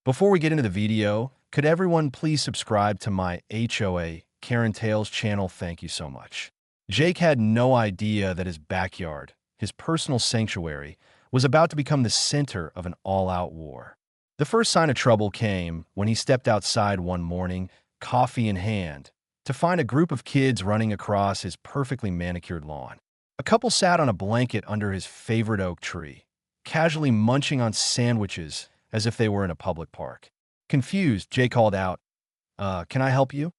Before we get into the video, could everyone please subscribe to my HOA Karen Tales channel? Thank you so much. Jake had no idea that his backyard, his personal sanctuary, was about to become the center of an all-out war. The first sign of trouble came when he stepped outside one morning, coffee in hand, to find a group of kids running across his perfectly manicured lawn. A couple sat on a blanket under his favorite oak tree, casually munching on sandwiches as if they were in a public park. Confused, Jay called out, can I help you?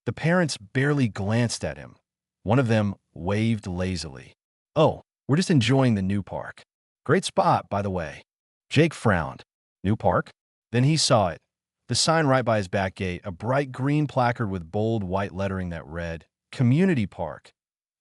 The parents barely glanced at him. One of them waved lazily. Oh, we're just enjoying the new park. Great spot, by the way. Jake frowned. New park? Then he saw it. The sign right by his back gate, a bright green placard with bold white lettering that read, Community Park,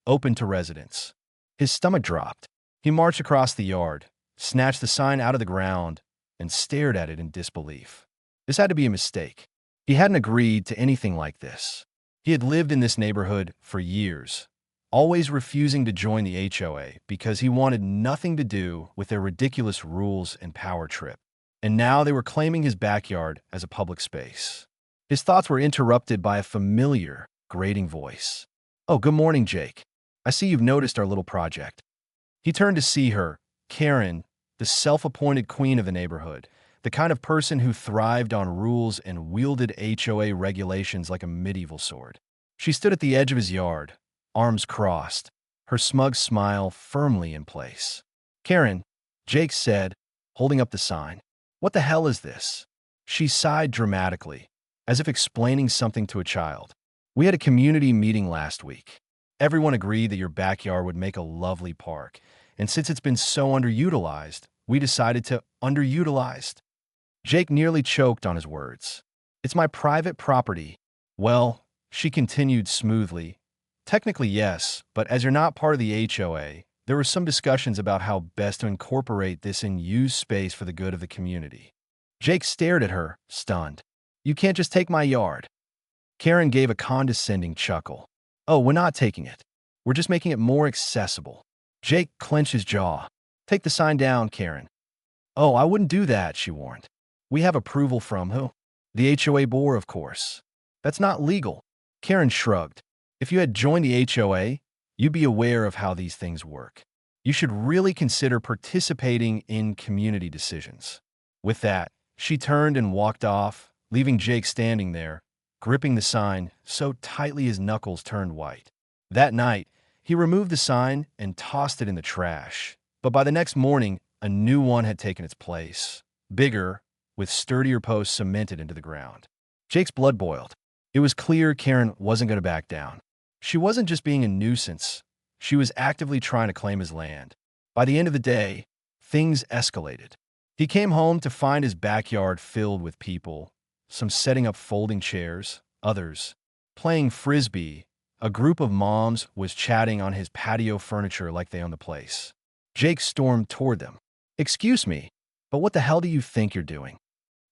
open to residents. His stomach dropped. He marched across the yard, snatched the sign out of the ground, and stared at it in disbelief. This had to be a mistake. He hadn't agreed to anything like this. He had lived in this neighborhood for years, always refusing to join the HOA because he wanted nothing to do with their ridiculous rules and power trip. And now they were claiming his backyard as a public space. His thoughts were interrupted by a familiar, grating voice. Oh, good morning, Jake. I see you've noticed our little project. He turned to see her, Karen, the self-appointed queen of the neighborhood, the kind of person who thrived on rules and wielded HOA regulations like a medieval sword. She stood at the edge of his yard, arms crossed, her smug smile firmly in place. Karen, Jake said, holding up the sign. What the hell is this? She sighed dramatically, as if explaining something to a child. We had a community meeting last week. Everyone agreed that your backyard would make a lovely park, and since it's been so underutilized, we decided to underutilized. Jake nearly choked on his words. It's my private property. Well, she continued smoothly. Technically, yes, but as you're not part of the HOA, there were some discussions about how best to incorporate this in used space for the good of the community. Jake stared at her, stunned. You can't just take my yard. Karen gave a condescending chuckle. Oh, we're not taking it. We're just making it more accessible. Jake clenched his jaw. Take the sign down, Karen. Oh, I wouldn't do that, she warned. We have approval from who? The HOA board, of course. That's not legal. Karen shrugged. If you had joined the HOA, you'd be aware of how these things work. You should really consider participating in community decisions. With that, she turned and walked off, leaving Jake standing there, gripping the sign so tightly his knuckles turned white. That night, he removed the sign and tossed it in the trash. But by the next morning, a new one had taken its place, bigger, with sturdier posts cemented into the ground. Jake's blood boiled. It was clear Karen wasn't going to back down. She wasn't just being a nuisance. She was actively trying to claim his land. By the end of the day, things escalated. He came home to find his backyard filled with people, some setting up folding chairs, others playing frisbee. A group of moms was chatting on his patio furniture like they owned the place. Jake stormed toward them. Excuse me, but what the hell do you think you're doing?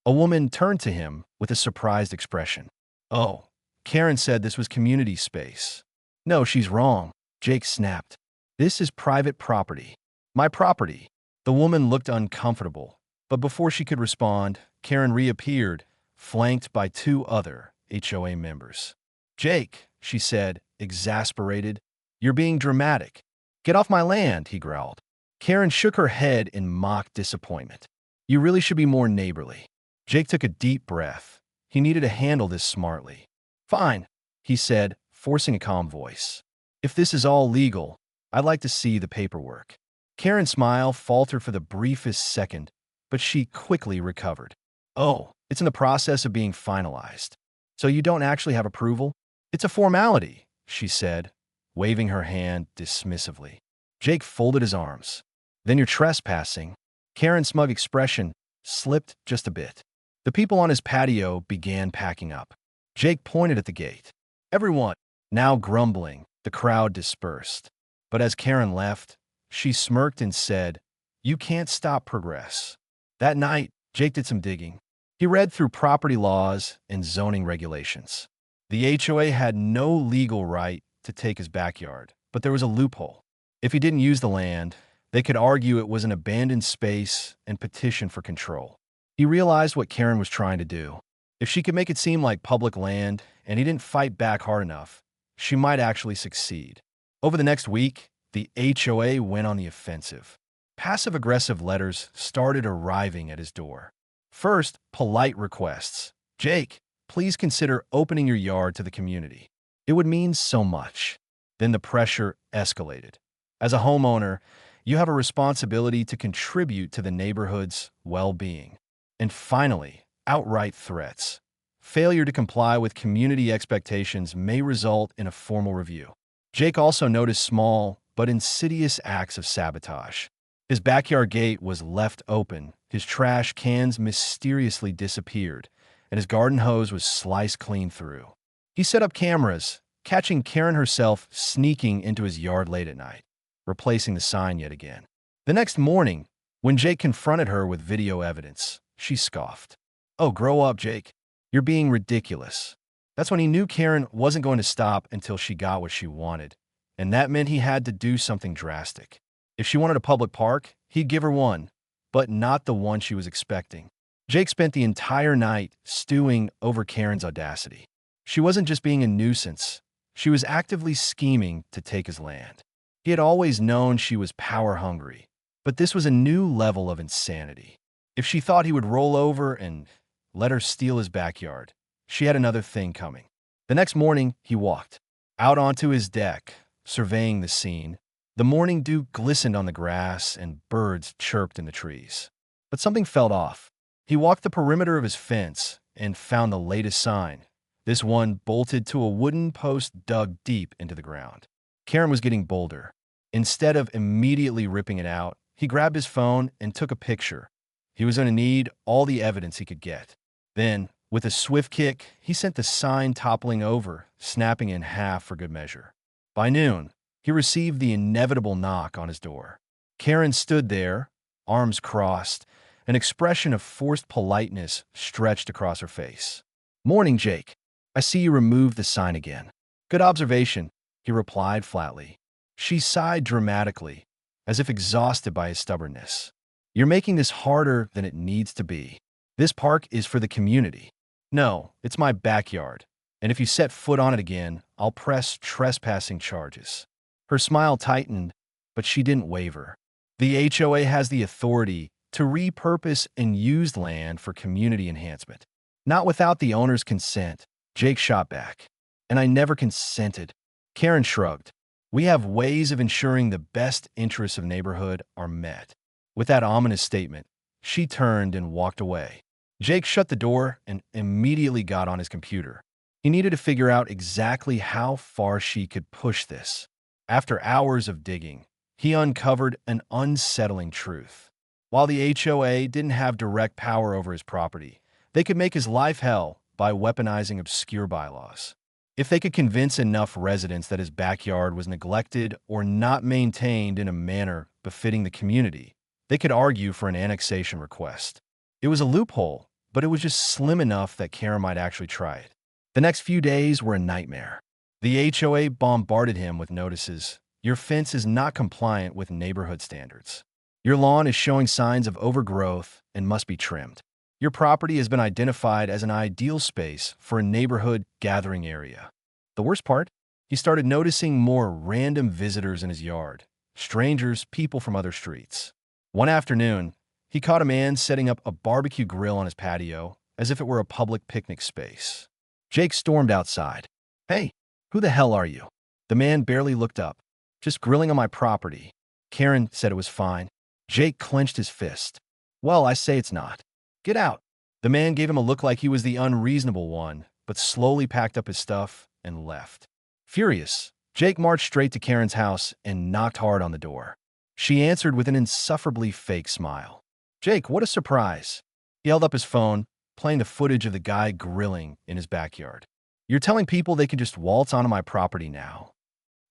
A woman turned to him with a surprised expression. Oh, Karen said this was community space. No, she's wrong, Jake snapped. This is private property. My property. The woman looked uncomfortable, but before she could respond, Karen reappeared, flanked by two other HOA members. Jake, she said, exasperated, you're being dramatic. Get off my land, he growled. Karen shook her head in mock disappointment. You really should be more neighborly. Jake took a deep breath. He needed to handle this smartly. Fine, he said, forcing a calm voice. If this is all legal, I'd like to see the paperwork. Karen's smile faltered for the briefest second, but she quickly recovered. Oh, it's in the process of being finalized. So you don't actually have approval? It's a formality, she said, waving her hand dismissively. Jake folded his arms. Then you're trespassing. Karen's smug expression slipped just a bit. The people on his patio began packing up. Jake pointed at the gate. Everyone, now grumbling, the crowd dispersed. But as Karen left, she smirked and said, You can't stop progress. That night, Jake did some digging. He read through property laws and zoning regulations. The HOA had no legal right to take his backyard, but there was a loophole. If he didn't use the land, they could argue it was an abandoned space and petition for control. He realized what Karen was trying to do. If she could make it seem like public land and he didn't fight back hard enough, she might actually succeed. Over the next week, the HOA went on the offensive. Passive-aggressive letters started arriving at his door. First, polite requests. Jake, please consider opening your yard to the community. It would mean so much. Then the pressure escalated. As a homeowner, you have a responsibility to contribute to the neighborhood's well-being. And finally, outright threats. Failure to comply with community expectations may result in a formal review. Jake also noticed small but insidious acts of sabotage. His backyard gate was left open, his trash cans mysteriously disappeared, and his garden hose was sliced clean through. He set up cameras, catching Karen herself sneaking into his yard late at night, replacing the sign yet again. The next morning, when Jake confronted her with video evidence, she scoffed. "Oh, grow up, Jake. You're being ridiculous." That's when he knew Karen wasn't going to stop until she got what she wanted, and that meant he had to do something drastic. If she wanted a public park, he'd give her one, but not the one she was expecting. Jake spent the entire night stewing over Karen's audacity. She wasn't just being a nuisance. She was actively scheming to take his land. He had always known she was power-hungry, but this was a new level of insanity. If she thought he would roll over and let her steal his backyard, she had another thing coming. The next morning, he walked out onto his deck, surveying the scene. The morning dew glistened on the grass and birds chirped in the trees. But something felt off. He walked the perimeter of his fence and found the latest sign. This one bolted to a wooden post dug deep into the ground. Karen was getting bolder. Instead of immediately ripping it out, he grabbed his phone and took a picture. He was going to need all the evidence he could get. Then, with a swift kick, he sent the sign toppling over, snapping in half for good measure. By noon, he received the inevitable knock on his door. Karen stood there, arms crossed, an expression of forced politeness stretched across her face. "Morning, Jake. I see you removed the sign again." "Good observation," he replied flatly. She sighed dramatically, as if exhausted by his stubbornness. "You're making this harder than it needs to be. This park is for the community." "No, it's my backyard, and if you set foot on it again, I'll press trespassing charges." Her smile tightened, but she didn't waver. The HOA has the authority to repurpose and use land for community enhancement. Not without the owner's consent, Jake shot back. "And I never consented." Karen shrugged. "We have ways of ensuring the best interests of neighborhood are met." With that ominous statement, she turned and walked away. Jake shut the door and immediately got on his computer. He needed to figure out exactly how far she could push this. After hours of digging, he uncovered an unsettling truth. While the HOA didn't have direct power over his property, they could make his life hell by weaponizing obscure bylaws. If they could convince enough residents that his backyard was neglected or not maintained in a manner befitting the community, they could argue for an annexation request. It was a loophole, but it was just slim enough that Karen might actually try it. The next few days were a nightmare. The HOA bombarded him with notices. "Your fence is not compliant with neighborhood standards. Your lawn is showing signs of overgrowth and must be trimmed. Your property has been identified as an ideal space for a neighborhood gathering area." The worst part? He started noticing more random visitors in his yard. Strangers, people from other streets. One afternoon, he caught a man setting up a barbecue grill on his patio as if it were a public picnic space. Jake stormed outside. "Hey, who the hell are you?" The man barely looked up. "Just grilling on my property." Karen said it was fine. Jake clenched his fist. "Well, I say it's not. Get out." The man gave him a look like he was the unreasonable one, but slowly packed up his stuff and left. Furious, Jake marched straight to Karen's house and knocked hard on the door. She answered with an insufferably fake smile. "Jake, what a surprise." He held up his phone, playing the footage of the guy grilling in his backyard. "You're telling people they can just waltz onto my property now?"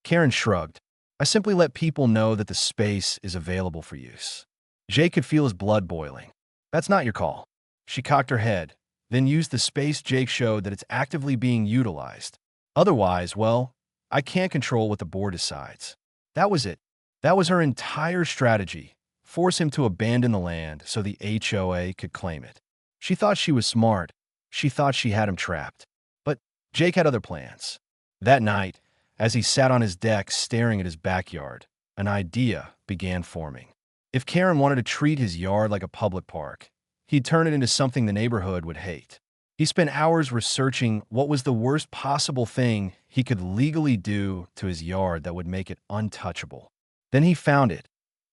Karen shrugged. "I simply let people know that the space is available for use." Jake could feel his blood boiling. "That's not your call." She cocked her head, then used the space Jake showed that it's actively being utilized. "Otherwise, well, I can't control what the board decides." That was it. That was her entire strategy. Force him to abandon the land so the HOA could claim it. She thought she was smart. She thought she had him trapped. But Jake had other plans. That night, as he sat on his deck staring at his backyard, an idea began forming. If Karen wanted to treat his yard like a public park, he'd turn it into something the neighborhood would hate. He spent hours researching what was the worst possible thing he could legally do to his yard that would make it untouchable. Then he found it,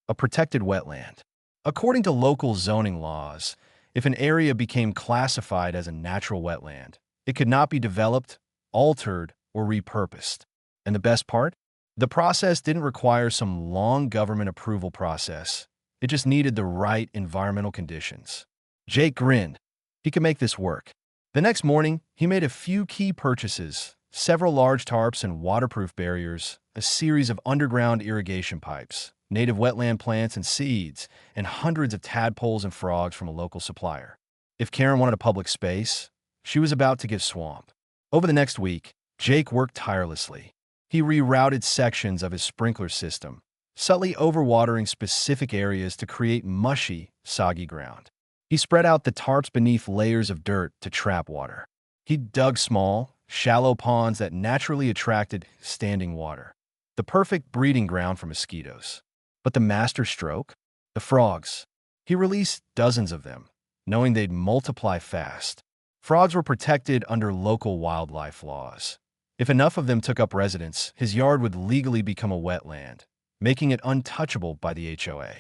a protected wetland. According to local zoning laws, if an area became classified as a natural wetland, it could not be developed, altered, or repurposed. And the best part? The process didn't require some long government approval process. It just needed the right environmental conditions. Jake grinned. He could make this work. The next morning, he made a few key purchases: several large tarps and waterproof barriers, a series of underground irrigation pipes, native wetland plants and seeds, and hundreds of tadpoles and frogs from a local supplier. If Karen wanted a public space, she was about to get swamped. Over the next week, Jake worked tirelessly. He rerouted sections of his sprinkler system, subtly overwatering specific areas to create mushy, soggy ground. He spread out the tarps beneath layers of dirt to trap water. He dug small, shallow ponds that naturally attracted standing water, the perfect breeding ground for mosquitoes. But the master stroke? The frogs. He released dozens of them, knowing they'd multiply fast. Frogs were protected under local wildlife laws. If enough of them took up residence, his yard would legally become a wetland, making it untouchable by the HOA.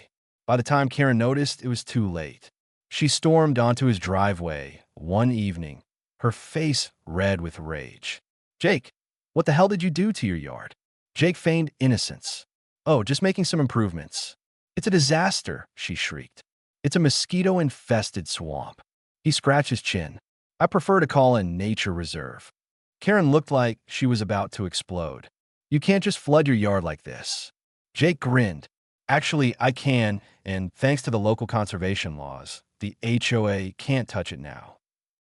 By the time Karen noticed, it was too late. She stormed onto his driveway one evening, her face red with rage. "Jake, what the hell did you do to your yard?" Jake feigned innocence. "Oh, just making some improvements." "It's a disaster," she shrieked. "It's a mosquito-infested swamp." He scratched his chin. "I prefer to call a nature reserve." Karen looked like she was about to explode. "You can't just flood your yard like this." Jake grinned. "Actually, I can, and thanks to the local conservation laws, the HOA can't touch it now."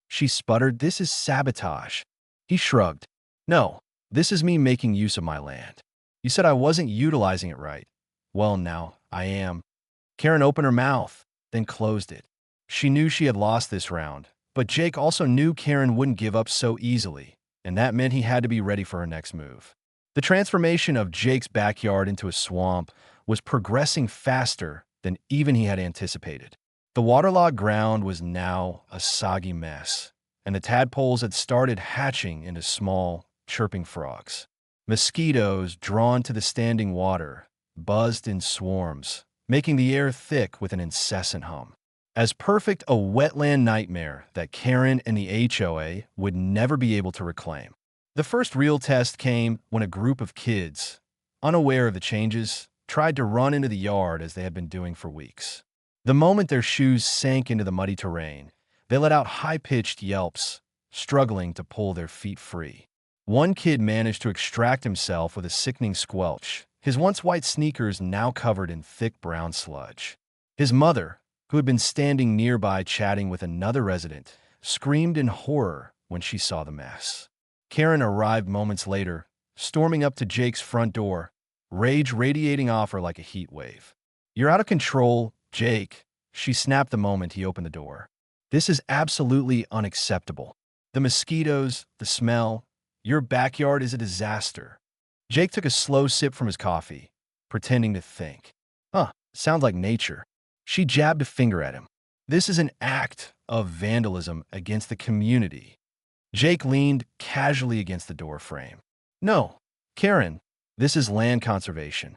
She sputtered, "This is sabotage." He shrugged. "No, this is me making use of my land. You said I wasn't utilizing it right. Well, now I am." Karen opened her mouth, then closed it. She knew she had lost this round, but Jake also knew Karen wouldn't give up so easily, and that meant he had to be ready for her next move. The transformation of Jake's backyard into a swamp was progressing faster than even he had anticipated. The waterlogged ground was now a soggy mess, and the tadpoles had started hatching into small, chirping frogs. Mosquitoes, drawn to the standing water, buzzed in swarms, making the air thick with an incessant hum. As perfect a wetland nightmare that Karen and the HOA would never be able to reclaim. The first real test came when a group of kids, unaware of the changes, tried to run into the yard as they had been doing for weeks. The moment their shoes sank into the muddy terrain, they let out high-pitched yelps, struggling to pull their feet free. One kid managed to extract himself with a sickening squelch, his once white sneakers now covered in thick brown sludge. His mother, who had been standing nearby chatting with another resident, screamed in horror when she saw the mess. Karen arrived moments later, storming up to Jake's front door, rage radiating off her like a heat wave. "You're out of control, Jake," she snapped the moment he opened the door. "This is absolutely unacceptable. The mosquitoes, the smell, your backyard is a disaster." Jake took a slow sip from his coffee, pretending to think. Sounds like nature." She jabbed a finger at him. "This is an act of vandalism against the community." Jake leaned casually against the door frame. "No, Karen, this is land conservation."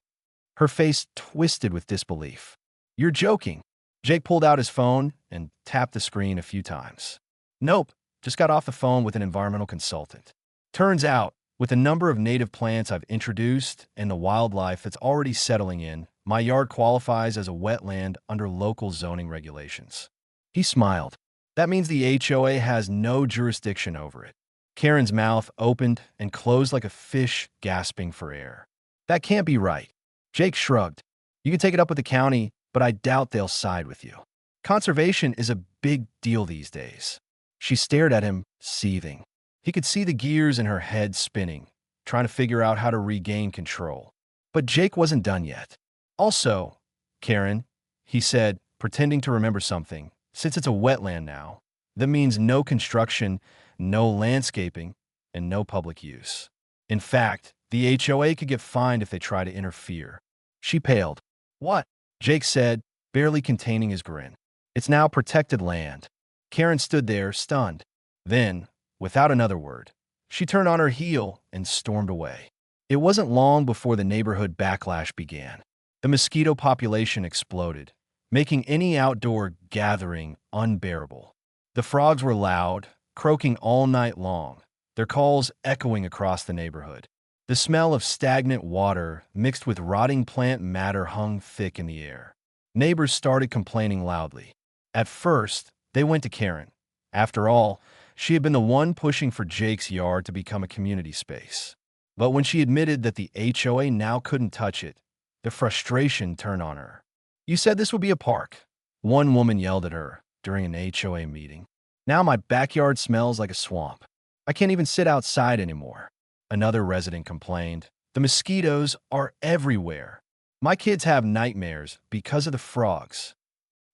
Her face twisted with disbelief. "You're joking." Jake pulled out his phone and tapped the screen a few times. "Nope, just got off the phone with an environmental consultant. Turns out, with the number of native plants I've introduced and the wildlife that's already settling in, my yard qualifies as a wetland under local zoning regulations." He smiled. "That means the HOA has no jurisdiction over it." Karen's mouth opened and closed like a fish gasping for air. "That can't be right." Jake shrugged. "You can take it up with the county, but I doubt they'll side with you. Conservation is a big deal these days." She stared at him, seething. He could see the gears in her head spinning, trying to figure out how to regain control. But Jake wasn't done yet. "Also, Karen," he said, pretending to remember something, "since it's a wetland now, That means no construction, no landscaping, and no public use. In fact, the HOA could get fined if they try to interfere. She paled. What? Jake said, barely containing his grin. It's now protected land. Karen stood there, stunned. Then, without another word, she turned on her heel and stormed away. It wasn't long before the neighborhood backlash began. The mosquito population exploded, making any outdoor gathering unbearable. The frogs were loud, croaking all night long, their calls echoing across the neighborhood. The smell of stagnant water mixed with rotting plant matter hung thick in the air. Neighbors started complaining loudly. At first, they went to Karen. After all, she had been the one pushing for Jake's yard to become a community space. But when she admitted that the HOA now couldn't touch it, the frustration turned on her. You said this would be a park. One woman yelled at her during an HOA meeting. Now my backyard smells like a swamp. I can't even sit outside anymore. Another resident complained. The mosquitoes are everywhere. My kids have nightmares because of the frogs.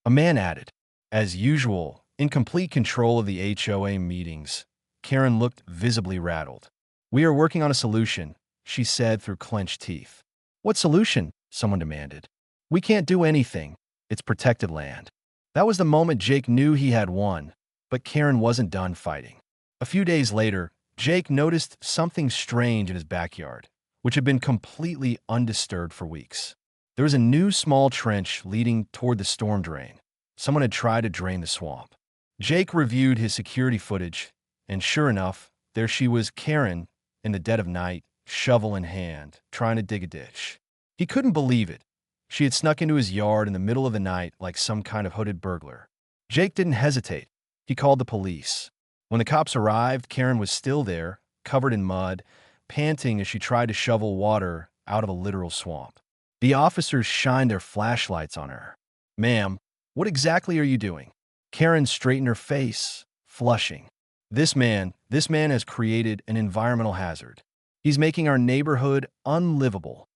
A man added. As usual, in complete control of the HOA meetings, Karen looked visibly rattled. We are working on a solution, she said through clenched teeth. What solution? Someone demanded. We can't do anything. It's protected land. That was the moment Jake knew he had won, but Karen wasn't done fighting. A few days later, Jake noticed something strange in his backyard, which had been completely undisturbed for weeks. There was a new small trench leading toward the storm drain. Someone had tried to drain the swamp. Jake reviewed his security footage, and sure enough, there she was, Karen, in the dead of night, shovel in hand, trying to dig a ditch. He couldn't believe it. She had snuck into his yard in the middle of the night like some kind of hooded burglar. Jake didn't hesitate. He called the police. When the cops arrived, Karen was still there, covered in mud, panting as she tried to shovel water out of a literal swamp. The officers shined their flashlights on her. Ma'am, what exactly are you doing? Karen straightened her face, flushing. This man has created an environmental hazard. He's making our neighborhood unlivable.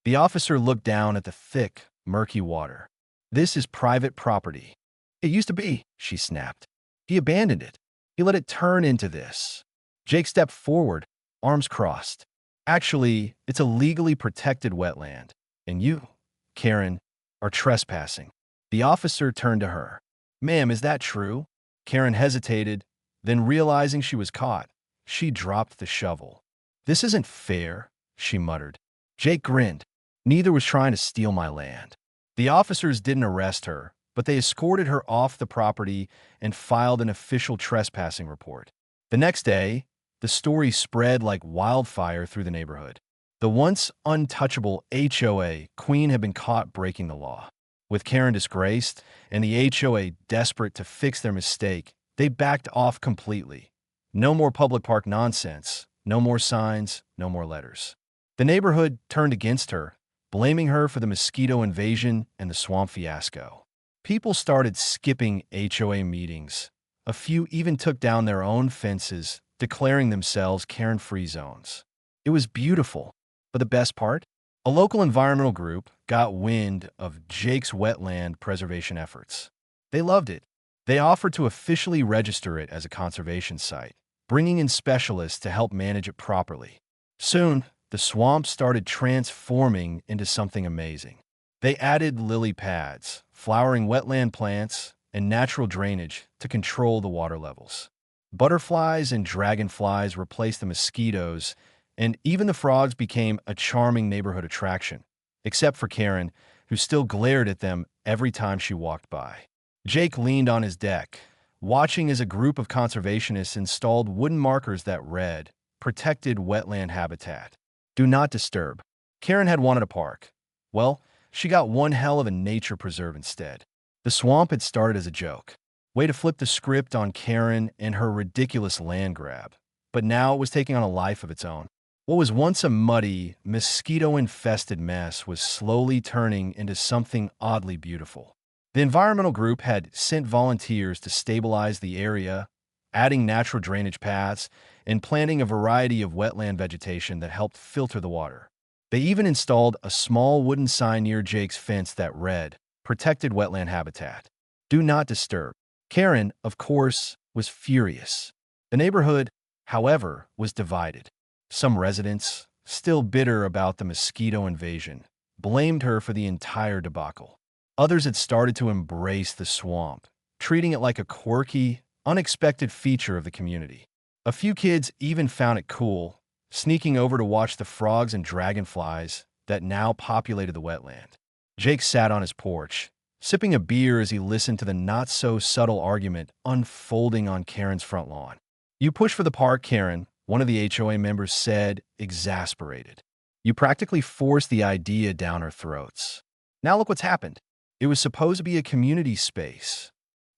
The officer looked down at the thick, murky water. This is private property. It used to be, she snapped. He abandoned it. He let it turn into this. Jake stepped forward, arms crossed. Actually, it's a legally protected wetland, and you, Karen, are trespassing. The officer turned to her. Ma'am, is that true? Karen hesitated, then realizing she was caught, she dropped the shovel. This isn't fair, she muttered. Jake grinned. Neither was trying to steal my land. The officers didn't arrest her, but they escorted her off the property and filed an official trespassing report. The next day, the story spread like wildfire through the neighborhood. The once untouchable HOA queen had been caught breaking the law. With Karen disgraced and the HOA desperate to fix their mistake, they backed off completely. No more public park nonsense, no more signs, no more letters. The neighborhood turned against her, blaming her for the mosquito invasion and the swamp fiasco. People started skipping HOA meetings. A few even took down their own fences, declaring themselves Karen-free zones. It was beautiful, but the best part? A local environmental group got wind of Jake's wetland preservation efforts. They loved it. They offered to officially register it as a conservation site, bringing in specialists to help manage it properly. Soon, the swamp started transforming into something amazing. They added lily pads, flowering wetland plants, and natural drainage to control the water levels. Butterflies and dragonflies replaced the mosquitoes, and even the frogs became a charming neighborhood attraction, except for Karen, who still glared at them every time she walked by. Jake leaned on his deck, watching as a group of conservationists installed wooden markers that read, "Protected Wetland Habitat. Do not disturb." Karen had wanted a park. Well, she got one hell of a nature preserve instead. The swamp had started as a joke. Way to flip the script on Karen and her ridiculous land grab. But now it was taking on a life of its own. What was once a muddy, mosquito-infested mess was slowly turning into something oddly beautiful. The environmental group had sent volunteers to stabilize the area, adding natural drainage paths, and planting a variety of wetland vegetation that helped filter the water. They even installed a small wooden sign near Jake's fence that read, "Protected Wetland Habitat. Do not disturb." Karen, of course, was furious. The neighborhood, however, was divided. Some residents, still bitter about the mosquito invasion, blamed her for the entire debacle. Others had started to embrace the swamp, treating it like a quirky, unexpected feature of the community. A few kids even found it cool, sneaking over to watch the frogs and dragonflies that now populated the wetland. Jake sat on his porch, sipping a beer as he listened to the not-so-subtle argument unfolding on Karen's front lawn. "You push for the park, Karen," one of the HOA members said, exasperated. "You practically forced the idea down our throats. Now look what's happened. It was supposed to be a community space.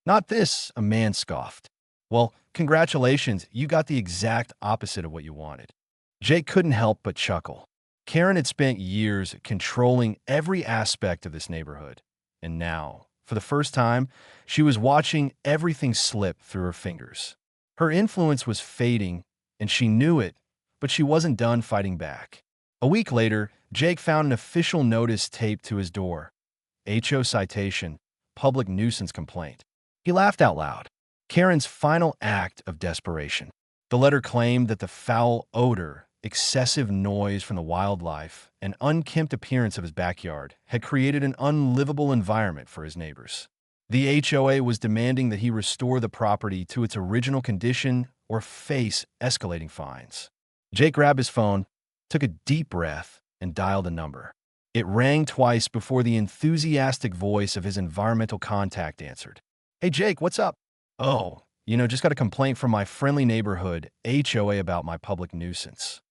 Not this," a man scoffed. "Well, congratulations, you got the exact opposite of what you wanted." Jake couldn't help but chuckle. Karen had spent years controlling every aspect of this neighborhood, and now, for the first time, she was watching everything slip through her fingers. Her influence was fading, and she knew it, but she wasn't done fighting back. A week later, Jake found an official notice taped to his door. HO citation, public nuisance complaint. He laughed out loud. Karen's final act of desperation. The letter claimed that the foul odor, excessive noise from the wildlife, and unkempt appearance of his backyard had created an unlivable environment for his neighbors. The HOA was demanding that he restore the property to its original condition or face escalating fines. Jake grabbed his phone, took a deep breath, and dialed a number. It rang twice before the enthusiastic voice of his environmental contact answered. "Hey Jake, what's up?" "Oh, just got a complaint from my friendly neighborhood HOA about my public nuisance."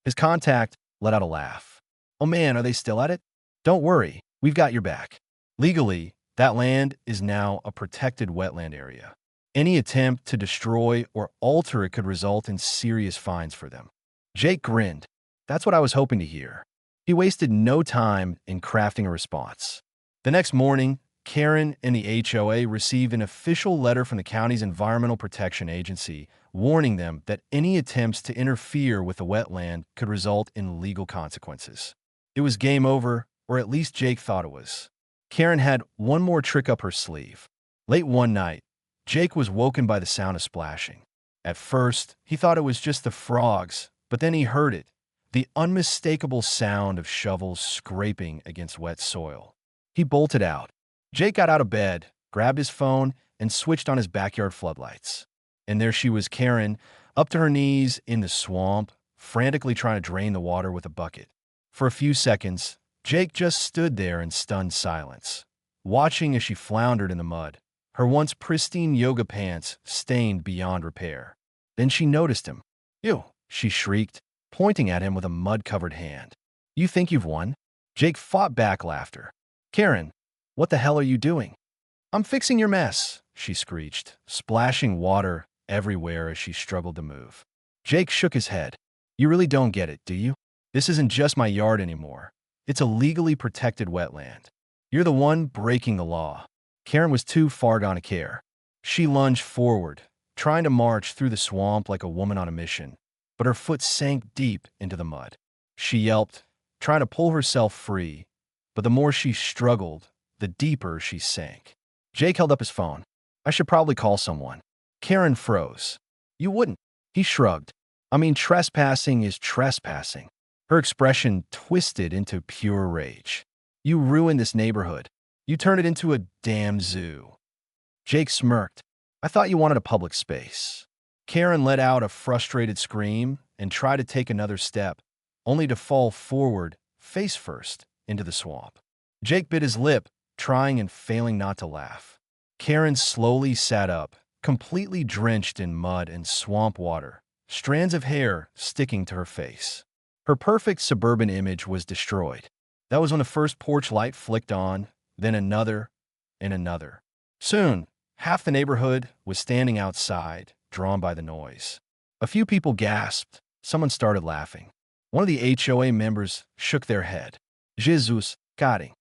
His contact let out a laugh. "Oh man, are they still at it? Don't worry, we've got your back. Legally, that land is now a protected wetland area. Any attempt to destroy or alter it could result in serious fines for them." Jake grinned. That's what I was hoping to hear. He wasted no time in crafting a response. The next morning, Karen and the HOA received an official letter from the county's Environmental Protection Agency warning them that any attempts to interfere with the wetland could result in legal consequences. It was game over, or at least Jake thought it was. Karen had one more trick up her sleeve. Late one night, Jake was woken by the sound of splashing. At first, he thought it was just the frogs, but then he heard it, the unmistakable sound of shovels scraping against wet soil. He bolted out. Jake got out of bed, grabbed his phone, and switched on his backyard floodlights. And there she was, Karen, up to her knees in the swamp, frantically trying to drain the water with a bucket. For a few seconds, Jake just stood there in stunned silence, watching as she floundered in the mud, her once pristine yoga pants stained beyond repair. Then she noticed him. "Ew," she shrieked, pointing at him with a mud-covered hand. "You think you've won?" Jake fought back laughter. "Karen, what the hell are you doing?" "I'm fixing your mess," she screeched, splashing water everywhere as she struggled to move. Jake shook his head. "You really don't get it, do you? This isn't just my yard anymore. It's a legally protected wetland. You're the one breaking the law." Karen was too far gone to care. She lunged forward, trying to march through the swamp like a woman on a mission, but her foot sank deep into the mud. She yelped, trying to pull herself free, but the more she struggled, the deeper she sank. Jake held up his phone. "I should probably call someone." Karen froze. "You wouldn't." He shrugged. "I mean, trespassing is trespassing." Her expression twisted into pure rage. "You ruined this neighborhood. You turned it into a damn zoo." Jake smirked. "I thought you wanted a public space." Karen let out a frustrated scream and tried to take another step, only to fall forward, face first, into the swamp. Jake bit his lip, trying and failing not to laugh. Karen slowly sat up, completely drenched in mud and swamp water, strands of hair sticking to her face. Her perfect suburban image was destroyed. That was when the first porch light flicked on, then another and another. Soon, half the neighborhood was standing outside, drawn by the noise. A few people gasped. Someone started laughing. One of the HOA members shook their head. "Jesus, Gotti."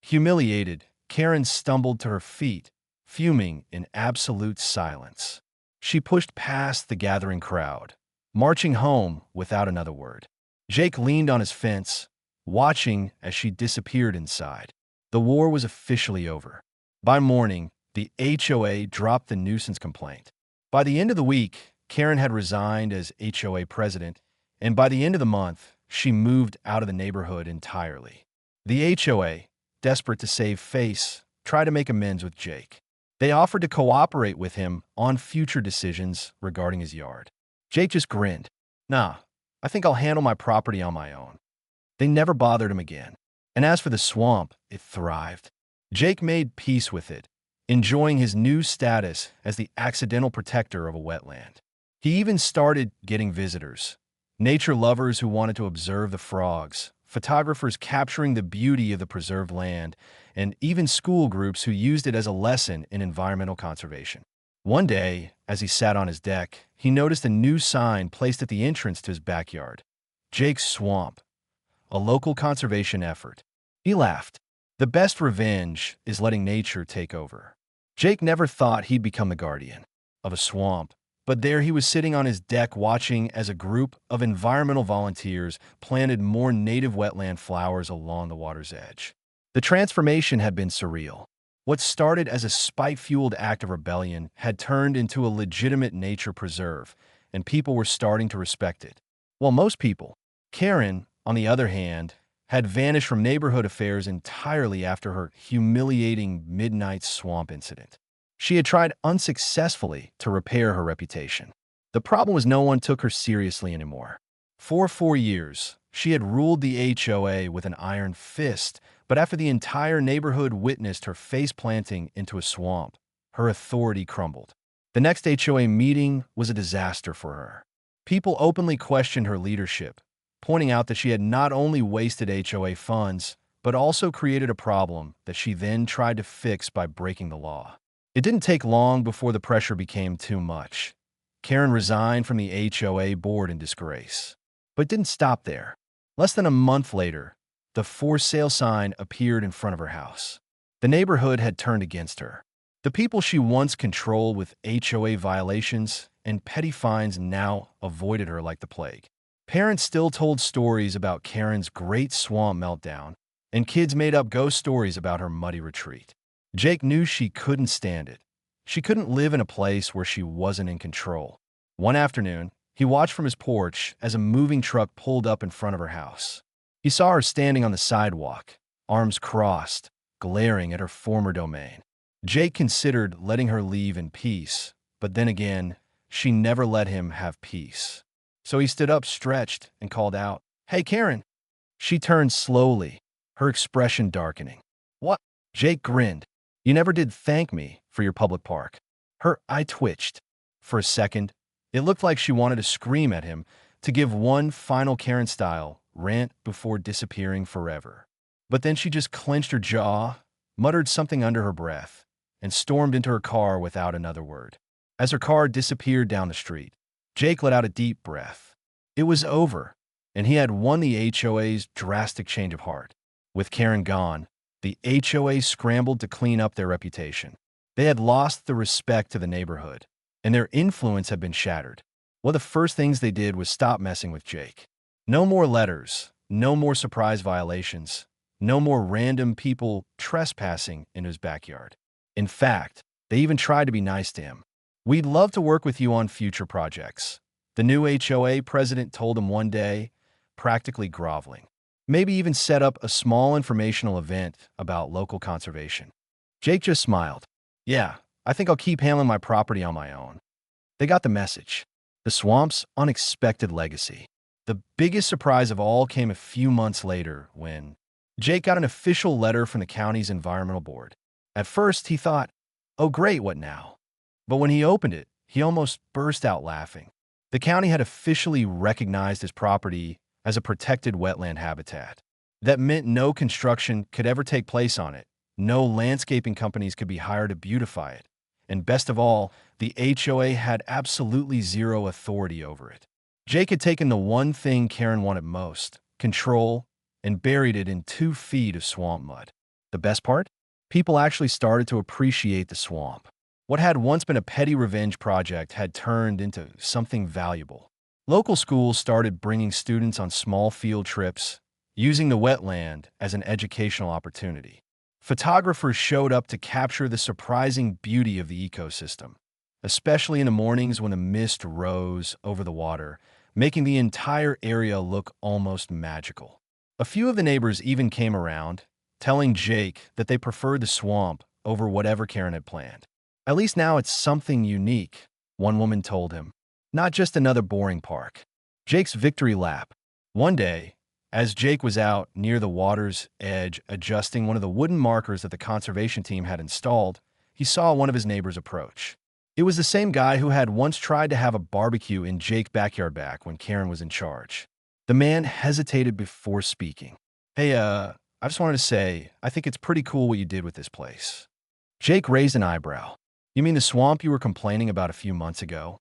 Humiliated, Karen stumbled to her feet, fuming in absolute silence. She pushed past the gathering crowd, marching home without another word. Jake leaned on his fence, watching as she disappeared inside. The war was officially over. By morning, the HOA dropped the nuisance complaint. By the end of the week, Karen had resigned as HOA president, and by the end of the month, she moved out of the neighborhood entirely. The HOA, desperate to save face, tried to make amends with Jake. They offered to cooperate with him on future decisions regarding his yard. Jake just grinned. Nah, I think I'll handle my property on my own. They never bothered him again. And as for the swamp, it thrived. Jake made peace with it, enjoying his new status as the accidental protector of a wetland. He even started getting visitors, nature lovers who wanted to observe the frogs, photographers capturing the beauty of the preserved land, and even school groups who used it as a lesson in environmental conservation. One day, as he sat on his deck, he noticed a new sign placed at the entrance to his backyard. Jake's Swamp, a local conservation effort. He laughed. The best revenge is letting nature take over. Jake never thought he'd become the guardian of a swamp, but there he was sitting on his deck watching as a group of environmental volunteers planted more native wetland flowers along the water's edge. The transformation had been surreal. What started as a spite-fueled act of rebellion had turned into a legitimate nature preserve, and people were starting to respect it. While most people, Karen, on the other hand, had vanished from neighborhood affairs entirely after her humiliating midnight swamp incident. She had tried unsuccessfully to repair her reputation. The problem was no one took her seriously anymore. For 4 years, she had ruled the HOA with an iron fist, but after the entire neighborhood witnessed her face planting into a swamp, her authority crumbled. The next HOA meeting was a disaster for her. People openly questioned her leadership, pointing out that she had not only wasted HOA funds, but also created a problem that she then tried to fix by breaking the law. It didn't take long before the pressure became too much. Karen resigned from the HOA board in disgrace. But it didn't stop there. Less than a month later, the for sale sign appeared in front of her house. The neighborhood had turned against her. The people she once controlled with HOA violations and petty fines now avoided her like the plague. Parents still told stories about Karen's great swamp meltdown, and kids made up ghost stories about her muddy retreat. Jake knew she couldn't stand it. She couldn't live in a place where she wasn't in control. One afternoon, he watched from his porch as a moving truck pulled up in front of her house. He saw her standing on the sidewalk, arms crossed, glaring at her former domain. Jake considered letting her leave in peace, but then again, she never let him have peace. So he stood up, stretched, and called out, "Hey, Karen!" She turned slowly, her expression darkening. "What?" Jake grinned. "You never did thank me for your public park." Her eye twitched. For a second, it looked like she wanted to scream at him, to give one final Karen-style rant before disappearing forever. But then she just clenched her jaw, muttered something under her breath, and stormed into her car without another word. As her car disappeared down the street, Jake let out a deep breath. It was over, and he had won the HOA's drastic change of heart. With Karen gone, the HOA scrambled to clean up their reputation. They had lost the respect of the neighborhood, and their influence had been shattered. One of the first things they did was stop messing with Jake. No more letters, no more surprise violations, no more random people trespassing in his backyard. In fact, they even tried to be nice to him. "We'd love to work with you on future projects," the new HOA president told him one day, practically groveling. "Maybe even set up a small informational event about local conservation." Jake just smiled. "Yeah, I think I'll keep handling my property on my own." They got the message. The swamp's unexpected legacy. The biggest surprise of all came a few months later when Jake got an official letter from the county's environmental board. At first, he thought, "Oh great, what now?" But when he opened it, he almost burst out laughing. The county had officially recognized his property as a protected wetland habitat. That meant no construction could ever take place on it. No landscaping companies could be hired to beautify it. And best of all, the HOA had absolutely zero authority over it. Jake had taken the one thing Karen wanted most, control, and buried it in 2 feet of swamp mud. The best part? People actually started to appreciate the swamp. What had once been a petty revenge project had turned into something valuable. Local schools started bringing students on small field trips, using the wetland as an educational opportunity. Photographers showed up to capture the surprising beauty of the ecosystem. especially in the mornings when the mist rose over the water, making the entire area look almost magical. A few of the neighbors even came around, telling Jake that they preferred the swamp over whatever Karen had planned. At least now it's something unique, one woman told him. Not just another boring park. Jake's victory lap. One day, as Jake was out near the water's edge adjusting one of the wooden markers that the conservation team had installed, he saw one of his neighbors approach. It was the same guy who had once tried to have a barbecue in Jake's backyard back when Karen was in charge. The man hesitated before speaking. Hey, I just wanted to say, I think it's pretty cool what you did with this place. Jake raised an eyebrow. You mean the swamp you were complaining about a few months ago?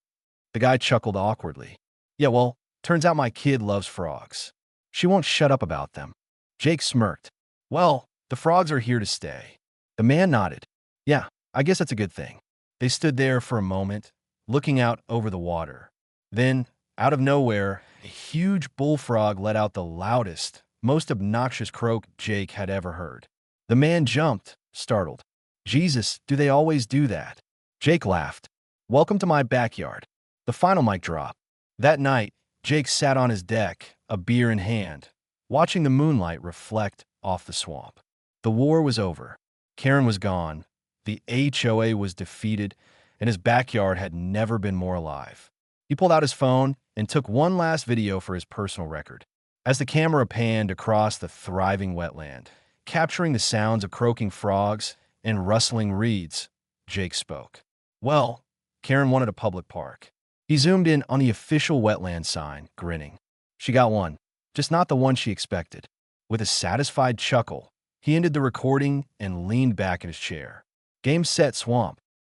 The guy chuckled awkwardly. Yeah, well, turns out my kid loves frogs. She won't shut up about them. Jake smirked. Well, the frogs are here to stay. The man nodded. Yeah, I guess that's a good thing. They stood there for a moment, looking out over the water. Then, out of nowhere, a huge bullfrog let out the loudest, most obnoxious croak Jake had ever heard. The man jumped, startled. Jesus, do they always do that? Jake laughed. Welcome to my backyard. The final mic drop. That night, Jake sat on his deck, a beer in hand, watching the moonlight reflect off the swamp. The war was over. Karen was gone. The HOA was defeated, and his backyard had never been more alive. He pulled out his phone and took one last video for his personal record. As the camera panned across the thriving wetland, capturing the sounds of croaking frogs and rustling reeds, Jake spoke. Well, Karen wanted a public park. He zoomed in on the official wetland sign, grinning. She got one, just not the one she expected. With a satisfied chuckle, he ended the recording and leaned back in his chair. Game, set, swamp.